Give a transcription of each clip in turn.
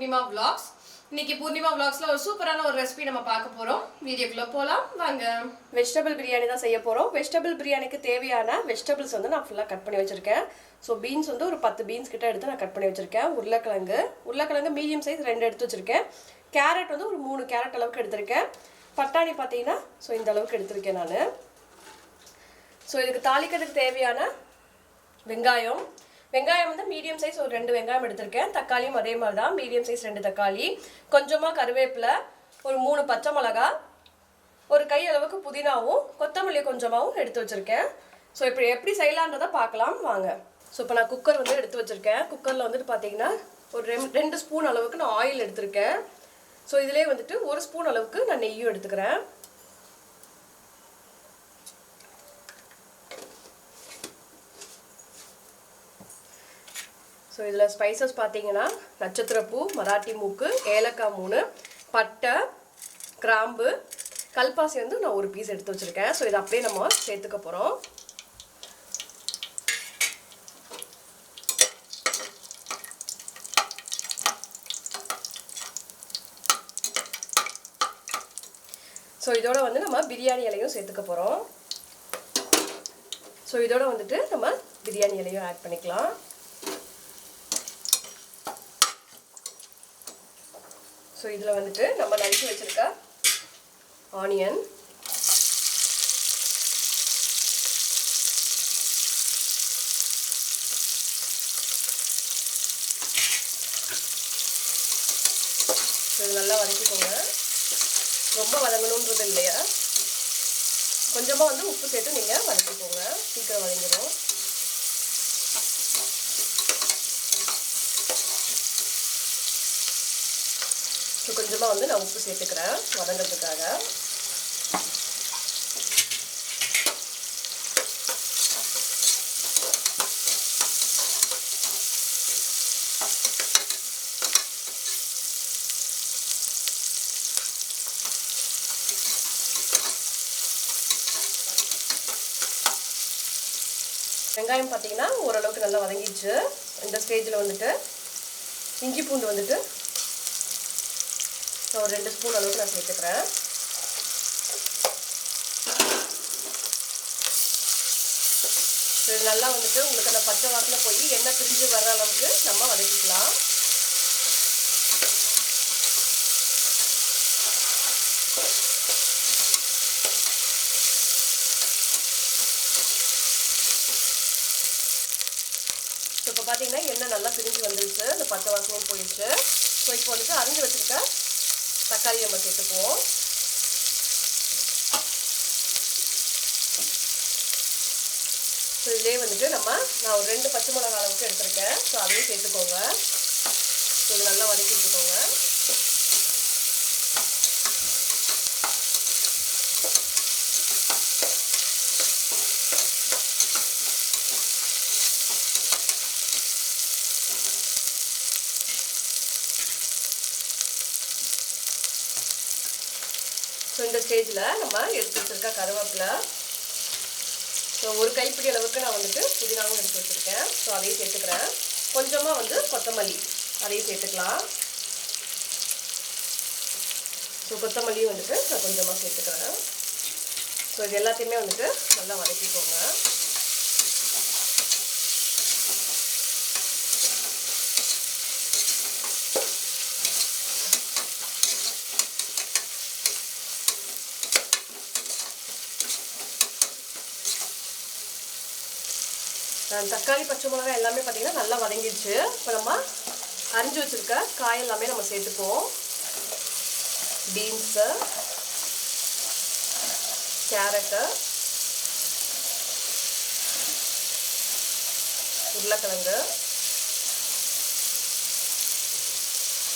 Poornima Vlogs. இன்னைக்கு Poornima Vlogsல ஒரு சூப்பரான ஒரு ரெசிபி நம்ம பார்க்க போறோம். வீடியோக்குள்ள போலாம் வாங்க. வெஜிடபிள் பிரியாணி தான் செய்ய போறோம். வெஜிடபிள் பிரியாணிக்கு தேவையான வெஜிடபிள்ஸ் வந்து நான் ஃபுல்லா கட் பண்ணி வச்சிருக்கேன். சோ பீன்ஸ் வந்து ஒரு 10 பீன்ஸ் கிட்ட எடுத்து நான் கட் பண்ணி வச்சிருக்கேன். உருளைக்கிழங்கு மீடியம் சைஸ் 2 எடுத்து வச்சிருக்கேன். கேரட் வந்து ஒரு 3 கேரட் அளவுக்கு எடுத்திருக்கேன். பட்டாணி பாத்தீங்கன்னா சோ இந்த அளவுக்கு எடுத்திருக்கேன் நான். சோ இதுக்கு தாளிக்கிறதுக்கு தேவையான வெங்காயம் வந்து மீடியம் சைஸ் ஒரு 2 வெங்காயம் எடுத்திருக்கேன். தக்காளியும் அதே மாதிரி தான் மீடியம் சைஸ் 2 தக்காளி, கொஞ்சமா கருவேப்பிலை, ஒரு 3 பச்சை மிளகாய், ஒரு கை அளவுக்கு புதினாவும் கொத்தமல்லி கொஞ்சமாவும் எடுத்து வச்சிருக்கேன். ஸோ இப்போ எப்படி செய்யலான்றதை பார்க்கலாம் வாங்க. ஸோ இப்போ நான் குக்கர் வந்து எடுத்து வச்சிருக்கேன். குக்கரில் வந்துட்டு பார்த்தீங்கன்னா ஒரு 2 ஸ்பூன் அளவுக்கு நான் ஆயில் எடுத்திருக்கேன். ஸோ இதிலே வந்துட்டு 1 ஸ்பூன் அளவுக்கு நான் நெய்யும் எடுத்துக்கிறேன். ஸோ இதில் ஸ்பைசஸ் பார்த்தீங்கன்னா நட்சத்திரப்பூ, மராட்டி மூக்கு, ஏலக்காய் 3, பட்டை, கிராம்பு, கல்பாசி வந்து நான் ஒரு பீஸ் எடுத்து வச்சுருக்கேன். ஸோ இதை அப்படியே நம்ம சேர்த்துக்க போகிறோம். ஸோ இதோட வந்து நம்ம பிரியாணி இலையும் சேர்த்துக்க போகிறோம். ஸோ இதோட வந்துட்டு நம்ம பிரியாணி இலையும் ஆட் பண்ணிக்கலாம். ஸோ இதில் வந்துட்டு நம்ம நறுக்கி வச்சுருக்க ஆனியன், இது நல்லா வதக்கிக்கோங்க. ரொம்ப வதங்கணுன்றது இல்லையா, கொஞ்சமாக வந்து உப்பு சேர்த்து நீங்கள் வதக்கிக்கோங்க, சீக்கிரம் வதங்கிடும். ஸோ கொஞ்சமாக வந்து நான் உப்பு சேர்த்துக்கிறேன் வதங்கிறதுக்காக. வெங்காயம் பார்த்தீங்கன்னா ஓரளவுக்கு நல்லா வதங்கிடுச்சு. இந்த ஸ்டேஜில் வந்துட்டு இஞ்சி பூண்டு வந்துட்டு ஒரு 2 ஸ்பூன் அளவுக்கு நான் சேர்த்துக்கிறேன். இது நல்லா வந்துட்டு உங்களுக்கு அந்த பச்சை வாசனை போய் எண்ணெய் பிரிஞ்சு வர்ற அளவுக்கு நம்ம வதக்கிக்கலாம். இப்போ பார்த்தீங்கன்னா எண்ணெய் நல்லா பிரிஞ்சு வந்துருச்சு, அந்த பச்சை வாசனையும் போயிடுச்சு. ஸோ இப்போ வந்துட்டு அரிஞ்சு வச்சுருக்க தக்காளி நம்ம சேர்த்துக்குவோம். ஸோ இதே வந்துட்டு நான் ஒரு 2 பச்சை மிளகாய் அளவுக்கு எடுத்திருக்கேன். ஸோ அதையும் சேர்த்துக்கோங்க. ஸோ இது நல்லா வதக்கி வச்சுக்கோங்க. ஸோ இந்த ஸ்டேஜில் நம்ம எடுத்து வச்சுருக்க கருவேப்பிலை, ஸோ ஒரு கைப்பிடி அளவுக்கு நான் வந்துட்டு புதினாவும் எடுத்து வச்சுருக்கேன். ஸோ அதையும் சேர்த்துக்கிறேன். கொஞ்சமாக வந்து கொத்தமல்லி அதையும் சேர்த்துக்கலாம். ஸோ கொத்தமல்லியும் வந்துட்டு நான் கொஞ்சமாக சேர்த்துக்கிறேன். ஸோ இது எல்லாத்தையுமே வந்துட்டு நல்லா வதக்கிக்கோங்க. தக்காளி, பச்சை மிளகாய் எல்லாமே பார்த்தீங்கன்னா நல்லா வதங்கிடுச்சு. இப்போ நம்ம அரிஞ்சு வச்சுருக்க காய் எல்லாமே நம்ம சேர்த்துக்குவோம். பீன்ஸு, கேரட்டு, உருளைக்கிழங்கு,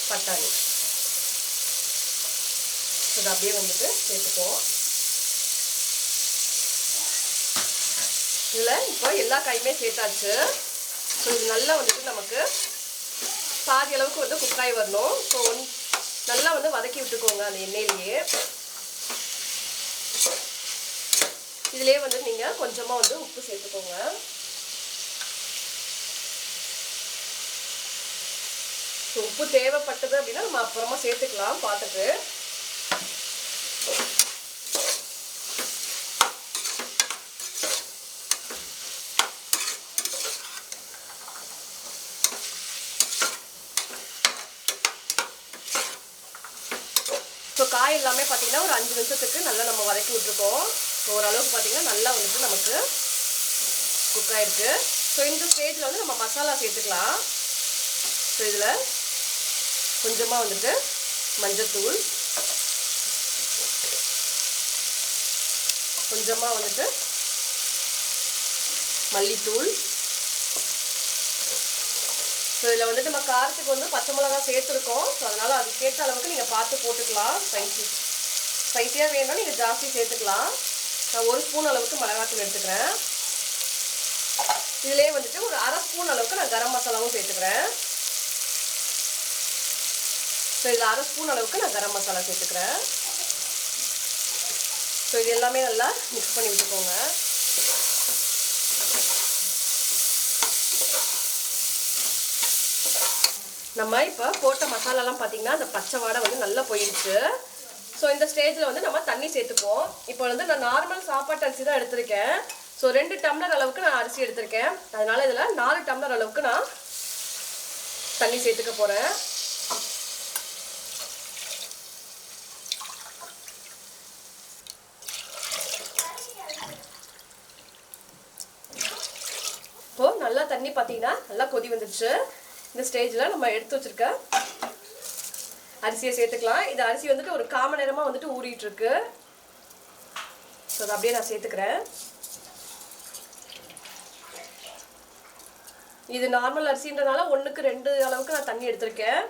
பட்டாணி, இது அப்படியே வந்துட்டு சேர்த்துக்குவோம். இதில் இப்போ எல்லா காயுமே சேர்த்தாச்சு. ஸோ இது நல்லா வந்துட்டு நமக்கு பாதி அளவுக்கு வந்து குக்காய் வரணும். ஸோ நல்லா வந்து வதக்கி விட்டுக்கோங்க அந்த எண்ணெயிலேயே. இதிலே வந்து நீங்கள் கொஞ்சமாக வந்து உப்பு சேர்த்துக்கோங்க. ஸோ உப்பு தேவைப்பட்டது அப்படின்னா நம்ம அப்புறமா சேர்த்துக்கலாம் பார்த்துட்டு. ஸோ காய் எல்லாமே பார்த்தீங்கன்னா ஒரு 5 நிமிஷத்துக்கு நல்லா நம்ம வதக்கி விட்டுருக்கோம். ஸோ ஓரளவுக்கு பார்த்தீங்கன்னா நல்லா வந்துட்டு நமக்கு குக் ஆகிருக்கு. ஸோ இந்த ஸ்டேஜில் வந்து நம்ம மசாலா சேர்த்துக்கலாம். ஸோ இதில் கொஞ்சமாக வந்துட்டு மஞ்சத்தூள், கொஞ்சமாக வந்துட்டு மல்லித்தூள். ஸோ இதில் வந்துட்டு நம்ம காரத்துக்கு வந்து பச்சை மிளகா சேர்த்துருக்கோம். ஸோ அதனால் அதுக்கேற்ற அளவுக்கு நீங்கள் பார்த்து போட்டுக்கலாம். ஸ்பைஸியாக வேணும்னா நீங்கள் ஜாஸ்தி சேர்த்துக்கலாம். நான் 1 ஸ்பூன் அளவுக்கு மிளகாத்தூள் எடுத்துக்கிறேன். இதிலே வந்துட்டு ஒரு 1/2 ஸ்பூன் அளவுக்கு நான் கரம் மசாலாவும் சேர்த்துக்கிறேன். ஸோ இதில் 1/2 ஸ்பூன் அளவுக்கு நான் கரம் மசாலா சேர்த்துக்கிறேன். ஸோ இது எல்லாமே நல்லா மிக்ஸ் பண்ணி விட்டுக்கோங்க. நம்ம இப்போ போட்ட மசாலாலாம் பார்த்தீங்கன்னா அந்த பச்சை வாடை வந்து நல்லா போயிடுச்சு. ஸோ இந்த ஸ்டேஜில் வந்து நம்ம தண்ணி சேர்த்துப்போம். இப்போ வந்து நான் நார்மல் சாப்பாட்டு அரிசி தான் எடுத்திருக்கேன். ஸோ 2 டம்ளர் அளவுக்கு நான் அரிசி எடுத்திருக்கேன். அதனால் இதில் 4 டம்ளர் அளவுக்கு நான் தண்ணி சேர்த்துக்க போகிறேன். இப்போது நல்லா தண்ணி பார்த்தீங்கன்னா நல்லா கொதி வந்துடுச்சு. இந்த ஸ்டேஜில் நம்ம எடுத்து வச்சுருக்க அரிசியை சேர்த்துக்கலாம். இந்த அரிசி வந்துட்டு ஒரு 1/4 மணி நேரமாக வந்துட்டு ஊறிட்டுருக்கு. ஸோ அதை அப்படியே நான் சேர்த்துக்கிறேன். இது நார்மல் அரிசின்றனால 1க்கு 2 அளவுக்கு நான் தண்ணி எடுத்திருக்கேன்.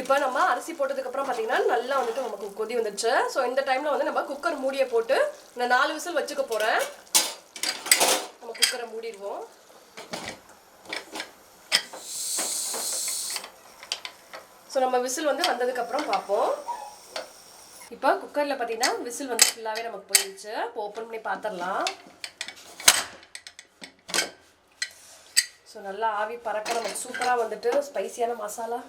இப்போ நம்ம அரிசி போட்டதுக்கப்புறம் பார்த்தீங்கன்னா நல்லா வந்துட்டு நமக்கு கொதி வந்துடுச்சு. ஸோ இந்த டைமில் வந்து நம்ம குக்கர் மூடியை போட்டு நான் 4 விசில் வச்சுக்க போகிறேன். நம்ம குக்கரை மூடிடுவோம். ஸோ நம்ம விசில் வந்து வந்ததுக்கப்புறம் பார்ப்போம். இப்போ குக்கரில் பார்த்தீங்கன்னா விசில் வந்து ஃபுல்லாகவே நமக்கு போயிடுச்சு. இப்போ ஓப்பன் பண்ணி பார்த்துடலாம். ஸோ நல்லா ஆவி பறக்க நமக்கு சூப்பராக வந்துட்டு ஸ்பைசியான மசாலா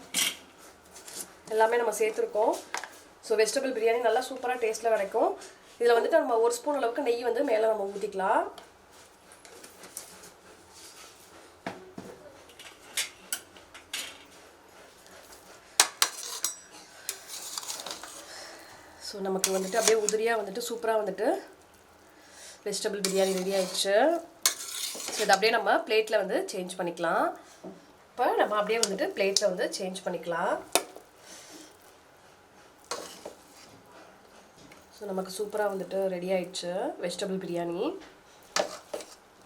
எல்லாமே நம்ம சேர்த்துருக்கோம். ஸோ வெஜிடபிள் பிரியாணி நல்லா சூப்பராக டேஸ்ட்டில் கிடைக்கும். இதில் வந்துட்டு நம்ம 1 ஸ்பூன் அளவுக்கு நெய் வந்து மேலே நம்ம ஊற்றிக்கலாம். ஸோ நமக்கு வந்துட்டு அப்படியே உதிரியாக வந்துட்டு சூப்பராக வந்துட்டு வெஜிடபிள் பிரியாணி ரெடி ஆயிடுச்சு. ஸோ இதை அப்படியே நம்ம பிளேட்டில் வந்து சேஞ்ச் பண்ணிக்கலாம். இப்போ நம்ம அப்படியே வந்துட்டு பிளேட்டில் வந்து சேஞ்ச் பண்ணிக்கலாம். ஸோ நமக்கு சூப்பராக வந்துட்டு ரெடி ஆயிடுச்சு வெஜிடபிள் பிரியாணி.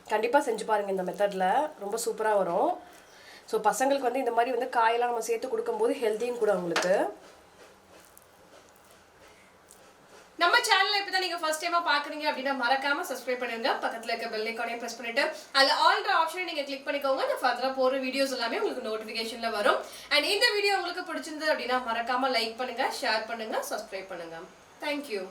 கண்டிப்பாக செஞ்சு பாருங்கள். இந்த மெத்தடில் ரொம்ப சூப்பராக வரும். ஸோ பசங்களுக்கு வந்து இந்த மாதிரி வந்து காயெல்லாம் நம்ம சேர்த்து கொடுக்கும்போது ஹெல்த்தியும் கூட அவங்களுக்கு. நம்ம சேனலை இப்போ தான் நீங்கள் ஃபர்ஸ்ட் டைமாக பார்க்குறீங்க அப்படின்னா மறக்காமல் சப்ஸ்கிரைப் பண்ணிடுங்க. பக்கத்தில் இருக்க பெல் ஐக்கானையும் ப்ரெஸ் பண்ணிவிட்டு அதில் ஆல்ன்ற ஆப்ஷனை நீங்கள் கிளிக் பண்ணிக்கோங்க. நான் ஃபர்தராக போகிற வீடியோஸ் எல்லாமே உங்களுக்கு நோட்டிஃபிகேஷனில் வரும். அண்ட் இந்த வீடியோ உங்களுக்கு பிடிச்சிருந்தது அப்படின்னா மறக்காமல் லைக் பண்ணுங்கள், ஷேர் பண்ணுங்கள், சப்ஸ்கிரைப் பண்ணுங்கள். தேங்க்யூ.